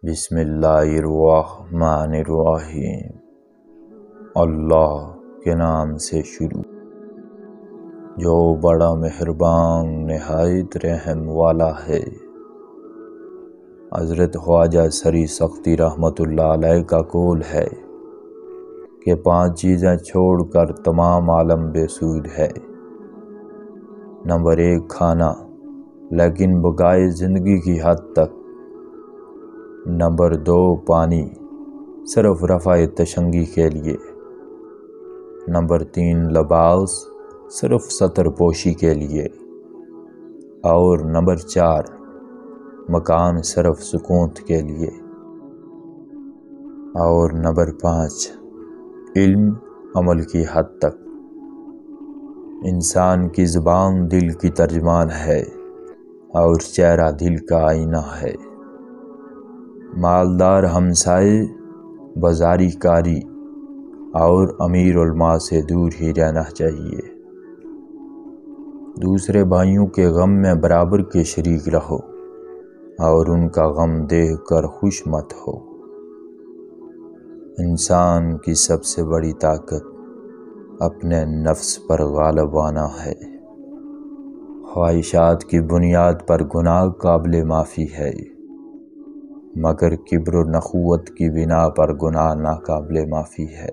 بسم اللہ الرحمن الرحیم۔ اللہ کے نام سے شروع جو بڑا مہربان نہایت رحم والا ہے۔ حضرت خواجہ سری سختی رحمۃ اللہ علیہ کا قول ہے کہ 5 چیزیں چھوڑ کر تمام عالم بے سود ہے۔ نمبر 1 کھانا، لیکن بقائے زندگی کی حد تک۔ نمبر 2 پانی، صرف رفع تشنگی کے لیے۔ نمبر 3 لباس، صرف ستر پوشی کے لیے۔ اور نمبر 4 مکان، صرف سکونت کے لیے۔ اور نمبر 5 علم، عمل کی حد تک۔ انسان کی زبان دل کی ترجمان ہے اور چہرہ دل کا آئینہ ہے۔ مالدار ہمسائے، بازاری کاری اور امیر علماء سے دور ہی رہنا چاہیے۔ دوسرے بھائیوں کے غم میں برابر کے شریک رہو اور ان کا غم دیکھ کر خوش مت ہو۔ انسان کی سب سے بڑی طاقت اپنے نفس پر غالب آنا ہے۔ خواہشات کی بنیاد پر گناہ قابل معافی ہے، مگر کبر و نخوت کی بنا پر گناہ ناقابل معافی ہے۔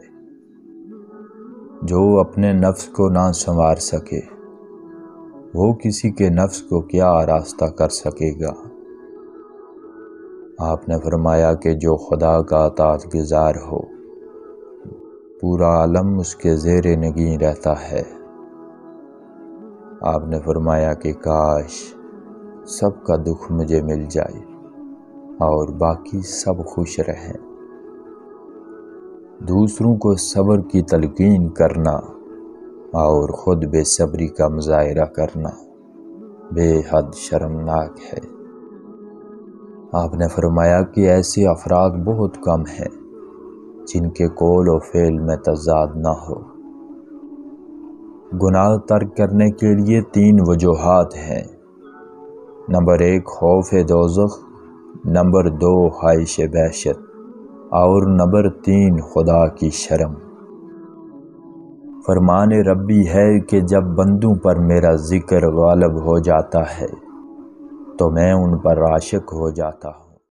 جو اپنے نفس کو نہ سنوار سکے وہ کسی کے نفس کو کیا آراستہ کر سکے گا۔ آپ نے فرمایا کہ جو خدا کا اطاعت گزار ہو پورا عالم اس کے زیر نگین رہتا ہے۔ آپ نے فرمایا کہ کاش سب کا دکھ مجھے مل جائے اور باقی سب خوش رہیں۔ دوسروں کو صبر کی تلقین کرنا اور خود بے صبری کا مظاہرہ کرنا بے حد شرمناک ہے۔ آپ نے فرمایا کہ ایسے افراد بہت کم ہیں جن کے قول و فعل میں تضاد نہ ہو۔ گناہ ترک کرنے کے لیے 3 وجوہات ہیں۔ نمبر 1 خوف دوزخ، نمبر 2 خواہش وحشت اور نمبر 3 خدا کی شرم۔ فرمان ربی ہے کہ جب بندوں پر میرا ذکر غالب ہو جاتا ہے تو میں ان پر عاشق ہو جاتا ہوں۔